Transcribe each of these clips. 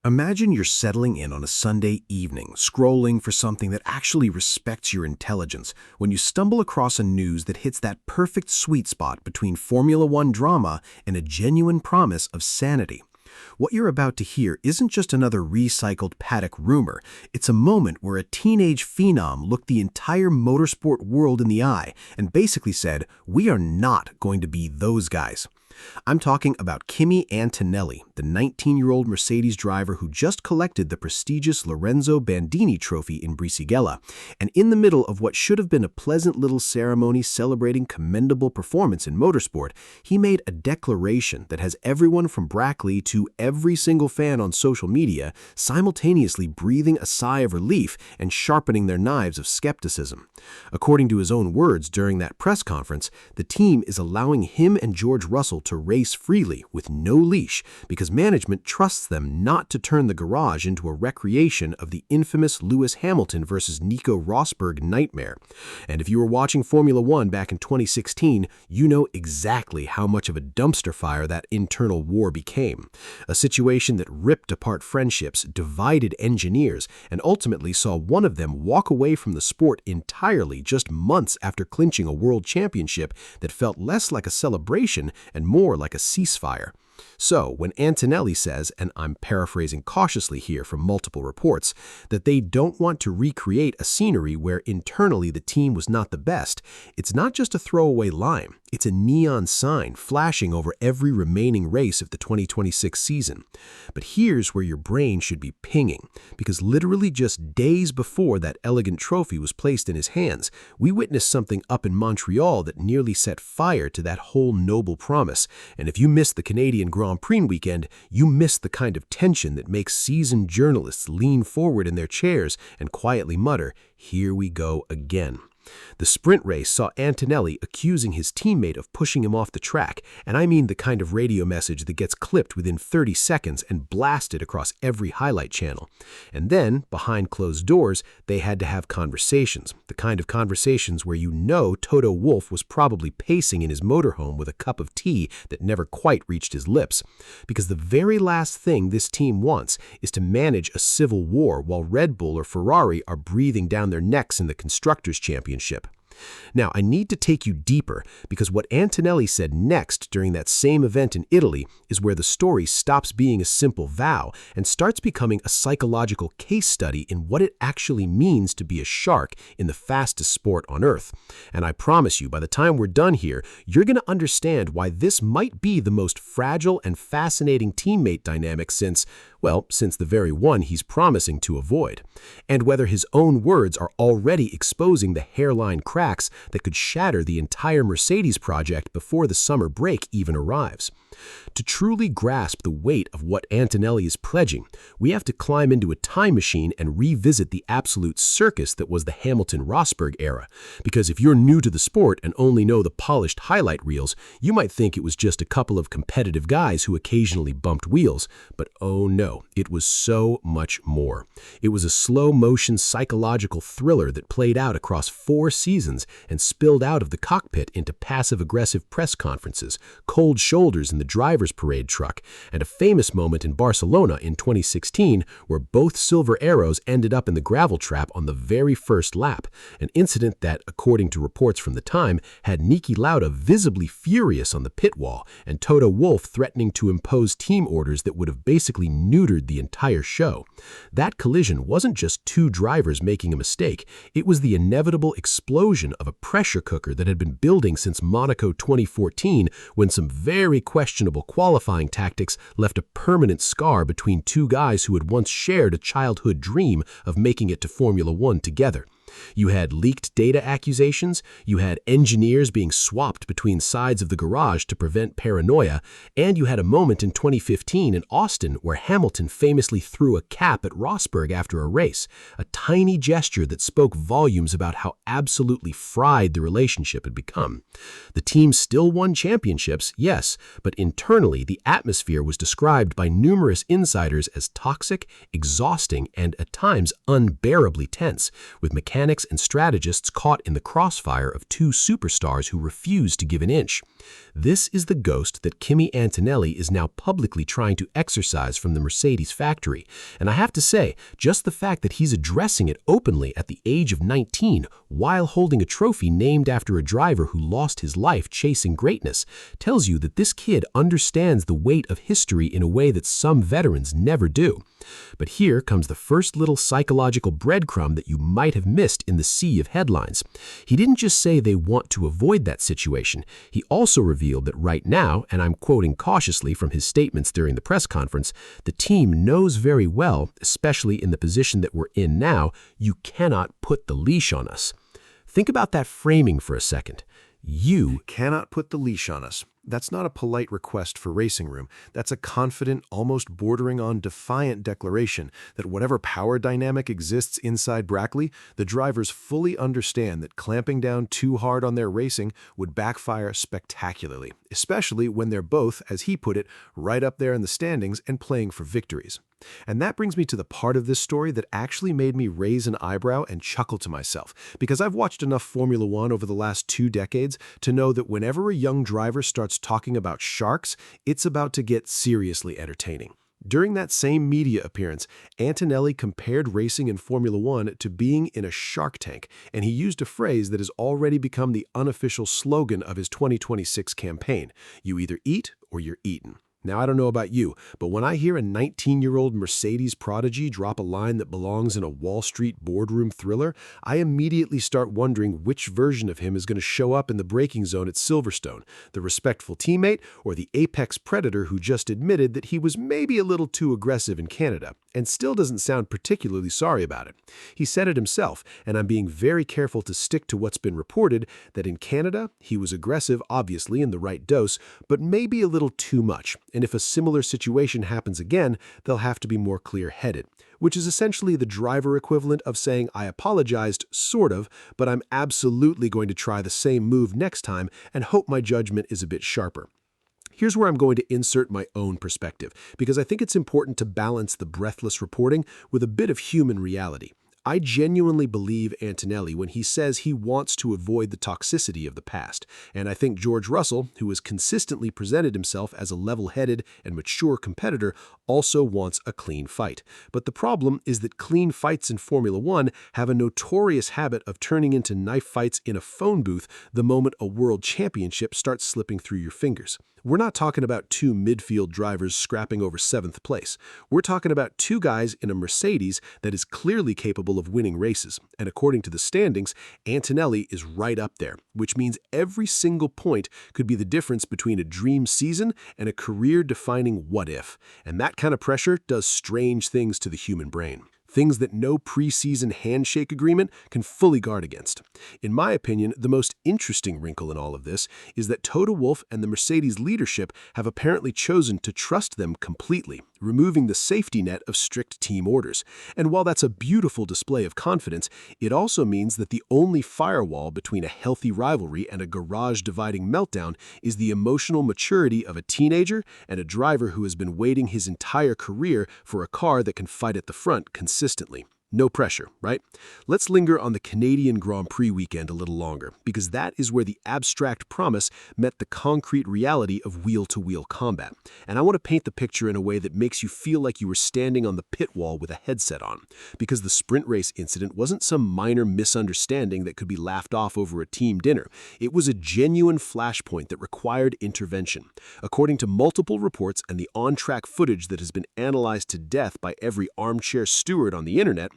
Imagine you're settling in on a Sunday evening, scrolling for something that actually respects your intelligence, when you stumble across a news that hits that perfect sweet spot between Formula One drama and a genuine promise of sanity. What you're about to hear isn't just another recycled paddock rumor. It's a moment where a teenage phenom looked the entire motorsport world in the eye and basically said, "We are not going to be those guys." I'm talking about Kimi Antonelli, the 19-year-old Mercedes driver who just collected the prestigious Lorenzo Bandini Trophy in Brisighella. And in the middle of what should have been a pleasant little ceremony celebrating commendable performance in motorsport, he made a declaration that has everyone from Brackley to every single fan on social media simultaneously breathing a sigh of relief and sharpening their knives of skepticism. According to his own words during that press conference, the team is allowing him and George Russell to race freely with no leash because management trusts them not to turn the garage into a recreation of the infamous Lewis Hamilton versus Nico Rosberg nightmare. And if you were watching Formula One back in 2016, you know exactly how much of a dumpster fire that internal war became. A situation that ripped apart friendships, divided engineers, and ultimately saw one of them walk away from the sport entirely just months after clinching a world championship that felt less like a celebration and more like a ceasefire. So, when Antonelli says, and I'm paraphrasing cautiously here from multiple reports, that they don't want to recreate a scenery where internally the team was not the best, it's not just a throwaway line. It's a neon sign flashing over every remaining race of the 2026 season. But here's where your brain should be pinging, because literally just days before that elegant trophy was placed in his hands, we witnessed something up in Montreal that nearly set fire to that whole noble promise. And if you missed the Canadian Grand Prix weekend, you missed the kind of tension that makes seasoned journalists lean forward in their chairs and quietly mutter, "Here we go again." The sprint race saw Antonelli accusing his teammate of pushing him off the track, and I mean the kind of radio message that gets clipped within 30 seconds and blasted across every highlight channel. And then, behind closed doors, they had to have conversations, the kind of conversations where you know Toto Wolff was probably pacing in his motorhome with a cup of tea that never quite reached his lips. Because the very last thing this team wants is to manage a civil war while Red Bull or Ferrari are breathing down their necks in the Constructors' Championship. Now, I need to take you deeper because what Antonelli said next during that same event in Italy is where the story stops being a simple vow and starts becoming a psychological case study in what it actually means to be a shark in the fastest sport on Earth. And I promise you, by the time we're done here, you're going to understand why this might be the most fragile and fascinating teammate dynamic since the very one he's promising to avoid. And whether his own words are already exposing the hairline cracks that could shatter the entire Mercedes project before the summer break even arrives. To truly grasp the weight of what Antonelli is pledging, we have to climb into a time machine and revisit the absolute circus that was the Hamilton-Rosberg era. Because if you're new to the sport and only know the polished highlight reels, you might think it was just a couple of competitive guys who occasionally bumped wheels. But oh no, it was so much more. It was a slow-motion psychological thriller that played out across 4 seasons and spilled out of the cockpit into passive-aggressive press conferences, cold shoulders in the driver's parade truck, and a famous moment in Barcelona in 2016 where both silver arrows ended up in the gravel trap on the very first lap, an incident that, according to reports from the time, had Niki Lauda visibly furious on the pit wall and Toto Wolff threatening to impose team orders that would have basically neutered the entire show. That collision wasn't just 2 drivers making a mistake, it was the inevitable explosion of a pressure cooker that had been building since Monaco 2014 when some very questionable qualifying tactics left a permanent scar between 2 guys who had once shared a childhood dream of making it to Formula One together. You had leaked data accusations, you had engineers being swapped between sides of the garage to prevent paranoia, and you had a moment in 2015 in Austin where Hamilton famously threw a cap at Rosberg after a race, a tiny gesture that spoke volumes about how absolutely fried the relationship had become. The team still won championships, yes, but internally the atmosphere was described by numerous insiders as toxic, exhausting, and at times unbearably tense, with mechanics mechanics and strategists caught in the crossfire of two superstars who refused to give an inch. This is the ghost that Kimi Antonelli is now publicly trying to exorcise from the Mercedes factory. And I have to say, just the fact that he's addressing it openly at the age of 19 while holding a trophy named after a driver who lost his life chasing greatness tells you that this kid understands the weight of history in a way that some veterans never do. But here comes the first little psychological breadcrumb that you might have missed in the sea of headlines. He didn't just say they want to avoid that situation. He also revealed that right now, and I'm quoting cautiously from his statements during the press conference, the team knows very well, especially in the position that we're in now, you cannot put the leash on us. Think about that framing for a second. You cannot put the leash on us. That's not a polite request for racing room. That's a confident, almost bordering on defiant declaration that whatever power dynamic exists inside Brackley, the drivers fully understand that clamping down too hard on their racing would backfire spectacularly, especially when they're both, as he put it, right up there in the standings and playing for victories. And that brings me to the part of this story that actually made me raise an eyebrow and chuckle to myself, because I've watched enough Formula One over the last 2 decades to know that whenever a young driver starts talking about sharks, it's about to get seriously entertaining. During that same media appearance, Antonelli compared racing in Formula One to being in a shark tank, and he used a phrase that has already become the unofficial slogan of his 2026 campaign: "You either eat or you're eaten." Now, I don't know about you, but when I hear a 19-year-old Mercedes prodigy drop a line that belongs in a Wall Street boardroom thriller, I immediately start wondering which version of him is going to show up in the braking zone at Silverstone, the respectful teammate or the apex predator who just admitted that he was maybe a little too aggressive in Canada, and still doesn't sound particularly sorry about it. He said it himself, and I'm being very careful to stick to what's been reported, that in Canada, he was aggressive, obviously in the right dose, but maybe a little too much. And if a similar situation happens again, they'll have to be more clear-headed, which is essentially the driver equivalent of saying, "I apologized, sort of, but I'm absolutely going to try the same move next time and hope my judgment is a bit sharper." Here's where I'm going to insert my own perspective, because I think it's important to balance the breathless reporting with a bit of human reality. I genuinely believe Antonelli when he says he wants to avoid the toxicity of the past, and I think George Russell, who has consistently presented himself as a level-headed and mature competitor, also wants a clean fight. But the problem is that clean fights in Formula One have a notorious habit of turning into knife fights in a phone booth the moment a world championship starts slipping through your fingers. We're not talking about 2 midfield drivers scrapping over 7th place. We're talking about 2 guys in a Mercedes that is clearly capable of winning races. And according to the standings, Antonelli is right up there, which means every single point could be the difference between a dream season and a career-defining what-if. And that kind of pressure does strange things to the human brain. Things that no preseason handshake agreement can fully guard against. In my opinion, the most interesting wrinkle in all of this is that Toto Wolff and the Mercedes leadership have apparently chosen to trust them completely, removing the safety net of strict team orders. And while that's a beautiful display of confidence, it also means that the only firewall between a healthy rivalry and a garage-dividing meltdown is the emotional maturity of a teenager and a driver who has been waiting his entire career for a car that can fight at the front consistently. No pressure, right? Let's linger on the Canadian Grand Prix weekend a little longer, because that is where the abstract promise met the concrete reality of wheel-to-wheel combat. And I want to paint the picture in a way that makes you feel like you were standing on the pit wall with a headset on, because the sprint race incident wasn't some minor misunderstanding that could be laughed off over a team dinner. It was a genuine flashpoint that required intervention. According to multiple reports and the on-track footage that has been analyzed to death by every armchair steward on the internet,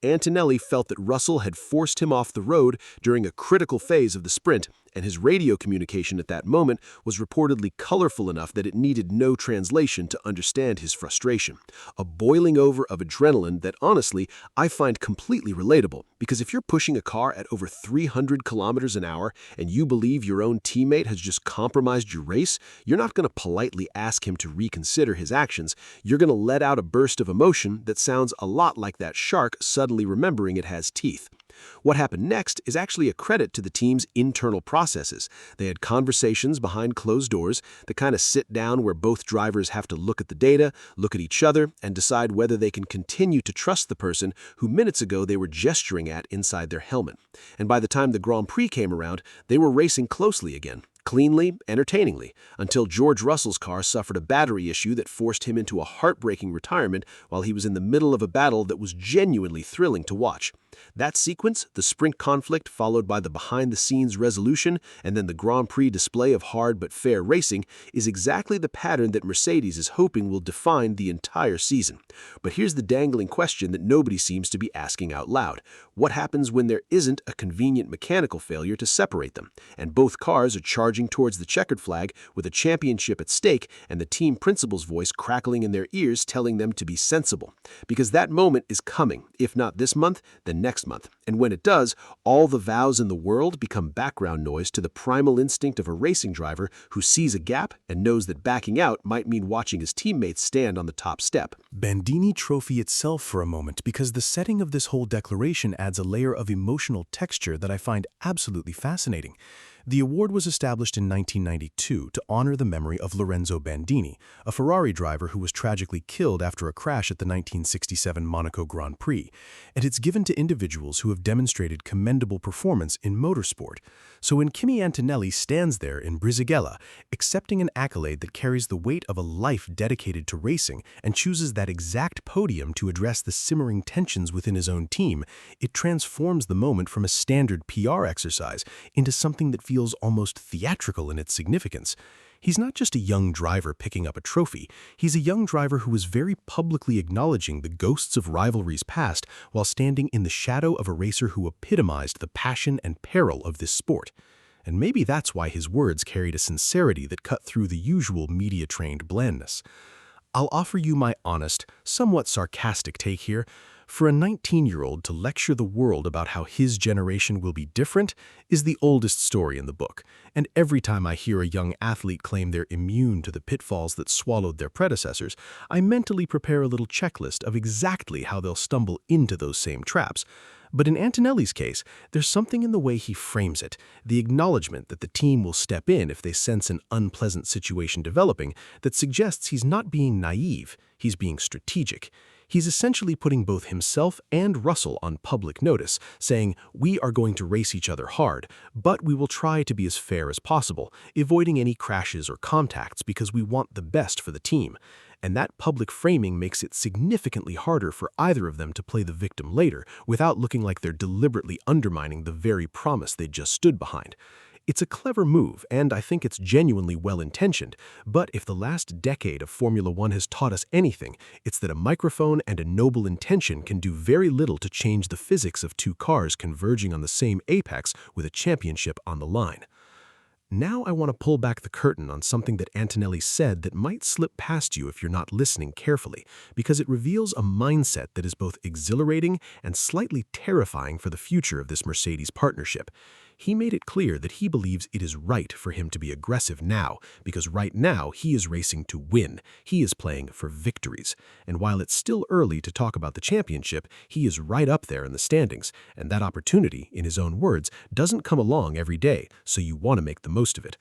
Antonelli felt that Russell had forced him off the road during a critical phase of the sprint, and his radio communication at that moment was reportedly colorful enough that it needed no translation to understand his frustration. A boiling over of adrenaline that, honestly, I find completely relatable, because if you're pushing a car at over 300 kilometers an hour and you believe your own teammate has just compromised your race, you're not going to politely ask him to reconsider his actions. You're going to let out a burst of emotion that sounds a lot like that shark suddenly remembering it has teeth. What happened next is actually a credit to the team's internal processes. They had conversations behind closed doors, the kind of sit down where both drivers have to look at the data, look at each other, and decide whether they can continue to trust the person who minutes ago they were gesturing at inside their helmet. And by the time the Grand Prix came around, they were racing closely again. Cleanly, entertainingly, until George Russell's car suffered a battery issue that forced him into a heartbreaking retirement while he was in the middle of a battle that was genuinely thrilling to watch. That sequence, the sprint conflict followed by the behind-the-scenes resolution and then the Grand Prix display of hard but fair racing, is exactly the pattern that Mercedes is hoping will define the entire season. But here's the dangling question that nobody seems to be asking out loud. What happens when there isn't a convenient mechanical failure to separate them, and both cars are charging towards the checkered flag with a championship at stake and the team principal's voice crackling in their ears telling them to be sensible? Because that moment is coming, if not this month, then next month. And when it does, all the vows in the world become background noise to the primal instinct of a racing driver who sees a gap and knows that backing out might mean watching his teammates stand on the top step. Bandini Trophy itself for a moment, because the setting of this whole declaration adds a layer of emotional texture that I find absolutely fascinating. The award was established in 1992 to honor the memory of Lorenzo Bandini, a Ferrari driver who was tragically killed after a crash at the 1967 Monaco Grand Prix, and it's given to individuals who have demonstrated commendable performance in motorsport. So when Kimi Antonelli stands there in Brisighella, accepting an accolade that carries the weight of a life dedicated to racing and chooses that exact podium to address the simmering tensions within his own team, it transforms the moment from a standard PR exercise into something that feels almost theatrical in its significance. He's not just a young driver picking up a trophy, he's a young driver who is very publicly acknowledging the ghosts of rivalries past while standing in the shadow of a racer who epitomized the passion and peril of this sport. And maybe that's why his words carried a sincerity that cut through the usual media-trained blandness. I'll offer you my honest, somewhat sarcastic take here. For a 19-year-old to lecture the world about how his generation will be different is the oldest story in the book, and every time I hear a young athlete claim they're immune to the pitfalls that swallowed their predecessors, I mentally prepare a little checklist of exactly how they'll stumble into those same traps. But in Antonelli's case, there's something in the way he frames it, the acknowledgement that the team will step in if they sense an unpleasant situation developing, that suggests he's not being naive, he's being strategic. He's essentially putting both himself and Russell on public notice, saying, "We are going to race each other hard, but we will try to be as fair as possible, avoiding any crashes or contacts because we want the best for the team." And that public framing makes it significantly harder for either of them to play the victim later without looking like they're deliberately undermining the very promise they just stood behind. It's a clever move, and I think it's genuinely well-intentioned, but if the last decade of Formula One has taught us anything, it's that a microphone and a noble intention can do very little to change the physics of two cars converging on the same apex with a championship on the line. Now I want to pull back the curtain on something that Antonelli said that might slip past you if you're not listening carefully, because it reveals a mindset that is both exhilarating and slightly terrifying for the future of this Mercedes partnership. He made it clear that he believes it is right for him to be aggressive now, because right now he is racing to win. He is playing for victories. And while it's still early to talk about the championship, he is right up there in the standings, and that opportunity, in his own words, doesn't come along every day, so you want to make the most of it.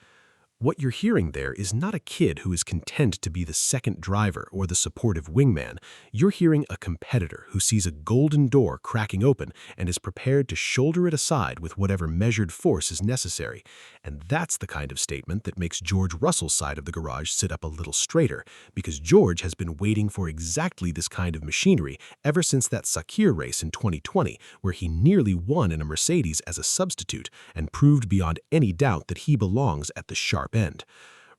What you're hearing there is not a kid who is content to be the second driver or the supportive wingman. You're hearing a competitor who sees a golden door cracking open and is prepared to shoulder it aside with whatever measured force is necessary. And that's the kind of statement that makes George Russell's side of the garage sit up a little straighter, because George has been waiting for exactly this kind of machinery ever since that Sakir race in 2020, where he nearly won in a Mercedes as a substitute and proved beyond any doubt that he belongs at the sharp end.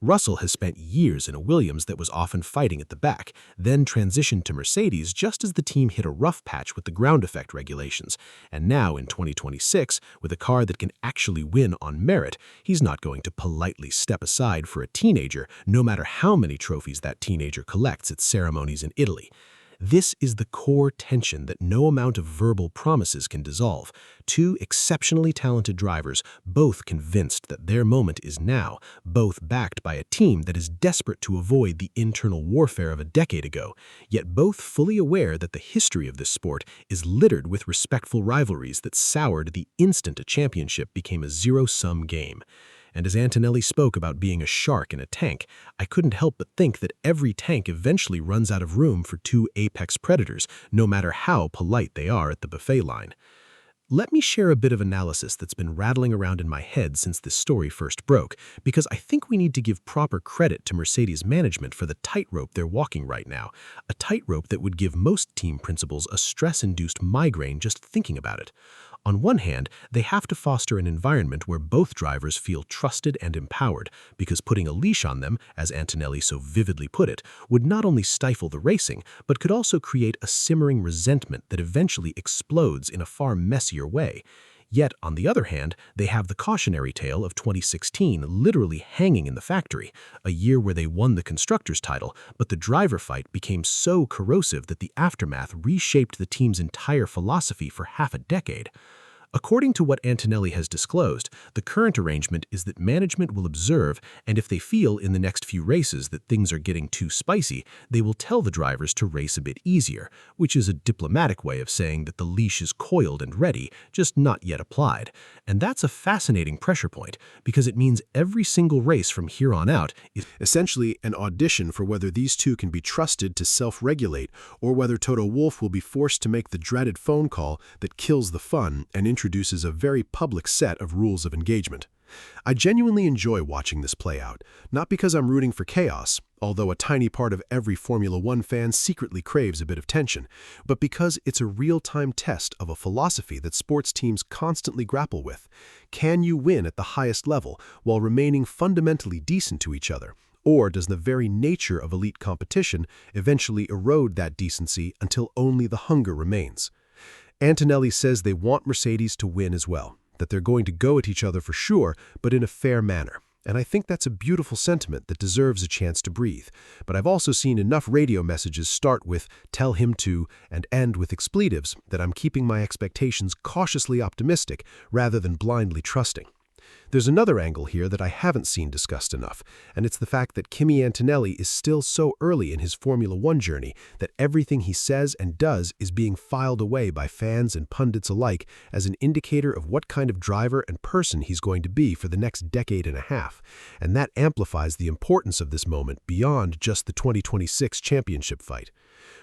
Russell has spent years in a Williams that was often fighting at the back, then transitioned to Mercedes just as the team hit a rough patch with the ground effect regulations. And now in 2026, with a car that can actually win on merit, he's not going to politely step aside for a teenager, no matter how many trophies that teenager collects at ceremonies in Italy. This is the core tension that no amount of verbal promises can dissolve. Two exceptionally talented drivers, both convinced that their moment is now, both backed by a team that is desperate to avoid the internal warfare of a decade ago, yet both fully aware that the history of this sport is littered with respectful rivalries that soured the instant a championship became a zero-sum game. And as Antonelli spoke about being a shark in a tank, I couldn't help but think that every tank eventually runs out of room for two apex predators, no matter how polite they are at the buffet line. Let me share a bit of analysis that's been rattling around in my head since this story first broke, because I think we need to give proper credit to Mercedes management for the tightrope they're walking right now, a tightrope that would give most team principals a stress-induced migraine just thinking about it. On one hand, they have to foster an environment where both drivers feel trusted and empowered, because putting a leash on them, as Antonelli so vividly put it, would not only stifle the racing, but could also create a simmering resentment that eventually explodes in a far messier way. Yet, on the other hand, they have the cautionary tale of 2016 literally hanging in the factory, a year where they won the constructors' title, but the driver fight became so corrosive that the aftermath reshaped the team's entire philosophy for half a decade. According to what Antonelli has disclosed, the current arrangement is that management will observe, and if they feel in the next few races that things are getting too spicy, they will tell the drivers to race a bit easier, which is a diplomatic way of saying that the leash is coiled and ready, just not yet applied. And that's a fascinating pressure point, because it means every single race from here on out is Essentially an audition for whether these two can be trusted to self-regulate, or whether Toto Wolff will be forced to make the dreaded phone call that kills the fun and introduces a very public set of rules of engagement. I genuinely enjoy watching this play out, not because I'm rooting for chaos, although a tiny part of every Formula One fan secretly craves a bit of tension, but because it's a real-time test of a philosophy that sports teams constantly grapple with. Can you win at the highest level while remaining fundamentally decent to each other? Or does the very nature of elite competition eventually erode that decency until only the hunger remains? Antonelli says they want Mercedes to win as well, that they're going to go at each other for sure, but in a fair manner. And I think that's a beautiful sentiment that deserves a chance to breathe. But I've also seen enough radio messages start with "tell him to" and end with expletives that I'm keeping my expectations cautiously optimistic rather than blindly trusting. There's another angle here that I haven't seen discussed enough, and it's the fact that Kimi Antonelli is still so early in his Formula One journey that everything he says and does is being filed away by fans and pundits alike as an indicator of what kind of driver and person he's going to be for the next decade and a half, and that amplifies the importance of this moment beyond just the 2026 championship fight.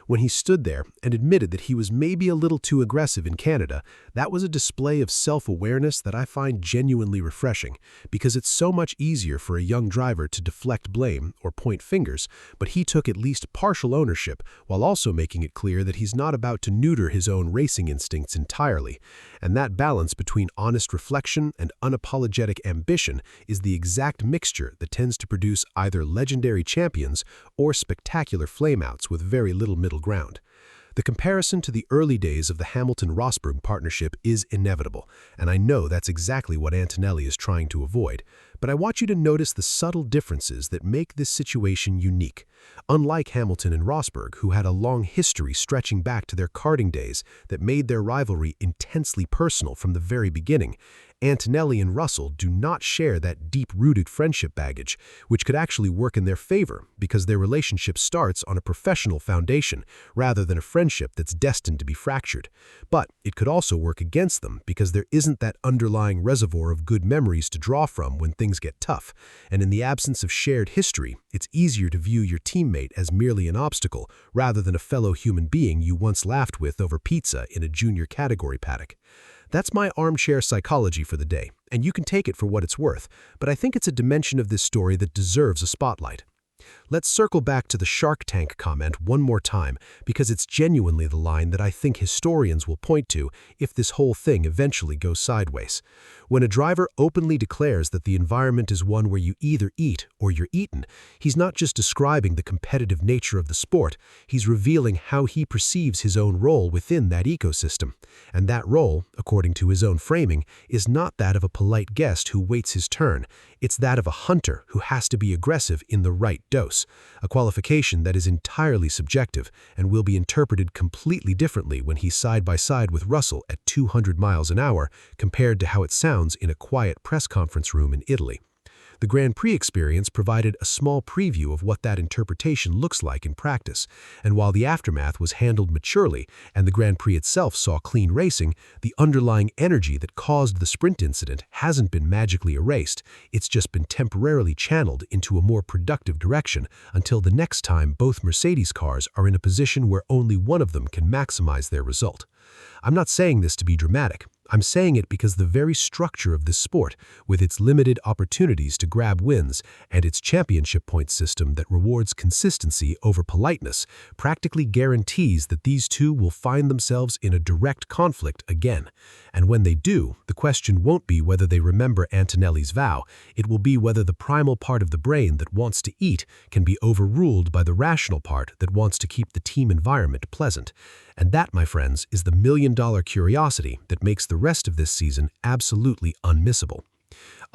When he stood there and admitted that he was maybe a little too aggressive in Canada, that was a display of self-awareness that I find genuinely refreshing, because it's so much easier for a young driver to deflect blame or point fingers, but he took at least partial ownership while also making it clear that he's not about to neuter his own racing instincts entirely. And that balance between honest reflection and unapologetic ambition is the exact mixture that tends to produce either legendary champions or spectacular flameouts with very little middle ground. The comparison to the early days of the Hamilton-Rosberg partnership is inevitable, and I know that's exactly what Antonelli is trying to avoid. But I want you to notice the subtle differences that make this situation unique. Unlike Hamilton and Rosberg, who had a long history stretching back to their karting days that made their rivalry intensely personal from the very beginning, Antonelli and Russell do not share that deep-rooted friendship baggage, which could actually work in their favor because their relationship starts on a professional foundation rather than a friendship that's destined to be fractured. But it could also work against them because there isn't that underlying reservoir of good memories to draw from when things get tough, and in the absence of shared history, it's easier to view your teammate as merely an obstacle rather than a fellow human being you once laughed with over pizza in a junior category paddock. That's my armchair psychology for the day, and you can take it for what it's worth, but I think it's a dimension of this story that deserves a spotlight. Let's circle back to the Shark Tank comment one more time, because it's genuinely the line that I think historians will point to if this whole thing eventually goes sideways. When a driver openly declares that the environment is one where you either eat or you're eaten, he's not just describing the competitive nature of the sport, he's revealing how he perceives his own role within that ecosystem. And that role, according to his own framing, is not that of a polite guest who waits his turn. It's that of a hunter who has to be aggressive in the right dose. points, a qualification that is entirely subjective and will be interpreted completely differently when he's side by side with Russell at 200 miles an hour compared to how it sounds in a quiet press conference room in Italy. The Grand Prix experience provided a small preview of what that interpretation looks like in practice, and while the aftermath was handled maturely and the Grand Prix itself saw clean racing, the underlying energy that caused the sprint incident hasn't been magically erased, it's just been temporarily channeled into a more productive direction until the next time both Mercedes cars are in a position where only one of them can maximize their result. I'm not saying this to be dramatic. I'm saying it because the very structure of this sport, with its limited opportunities to grab wins and its championship point system that rewards consistency over politeness, practically guarantees that these two will find themselves in a direct conflict again. And when they do, the question won't be whether they remember Antonelli's vow, it will be whether the primal part of the brain that wants to eat can be overruled by the rational part that wants to keep the team environment pleasant. And that, my friends, is the million-dollar curiosity that makes the rest of this season absolutely unmissable.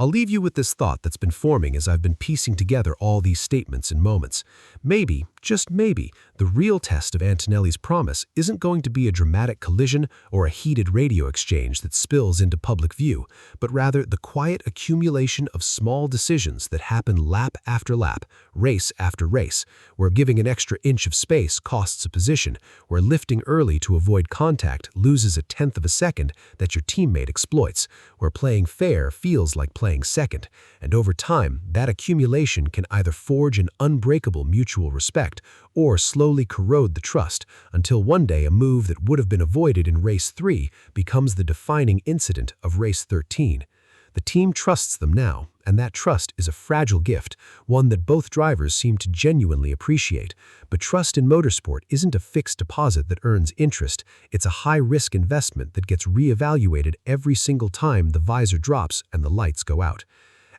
I'll leave you with this thought that's been forming as I've been piecing together all these statements and moments. Maybe, just maybe, the real test of Antonelli's promise isn't going to be a dramatic collision or a heated radio exchange that spills into public view, but rather the quiet accumulation of small decisions that happen lap after lap, race after race, where giving an extra inch of space costs a position, where lifting early to avoid contact loses a tenth of a second that your teammate exploits, where playing fair feels like playing second, and over time, that accumulation can either forge an unbreakable mutual respect or slowly corrode the trust until one day a move that would have been avoided in race 3 becomes the defining incident of race 13. The team trusts them now, and that trust is a fragile gift, one that both drivers seem to genuinely appreciate. But trust in motorsport isn't a fixed deposit that earns interest, it's a high-risk investment that gets reevaluated every single time the visor drops and the lights go out.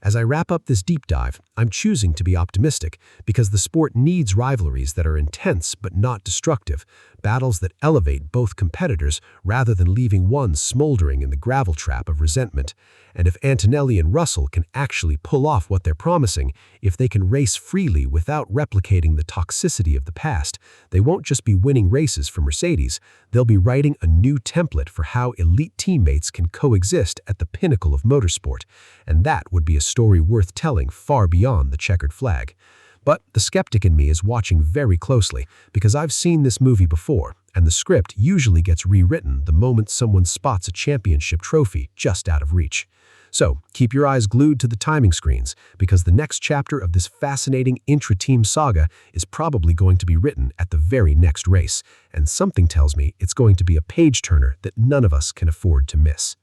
As I wrap up this deep dive, I'm choosing to be optimistic because the sport needs rivalries that are intense but not destructive, battles that elevate both competitors rather than leaving one smoldering in the gravel trap of resentment. And if Antonelli and Russell can actually pull off what they're promising, if they can race freely without replicating the toxicity of the past, they won't just be winning races for Mercedes, they'll be writing a new template for how elite teammates can coexist at the pinnacle of motorsport. And that would be a story worth telling far beyond the checkered flag. But the skeptic in me is watching very closely because I've seen this movie before, and the script usually gets rewritten the moment someone spots a championship trophy just out of reach. So, keep your eyes glued to the timing screens because the next chapter of this fascinating intra-team saga is probably going to be written at the very next race, and something tells me it's going to be a page-turner that none of us can afford to miss.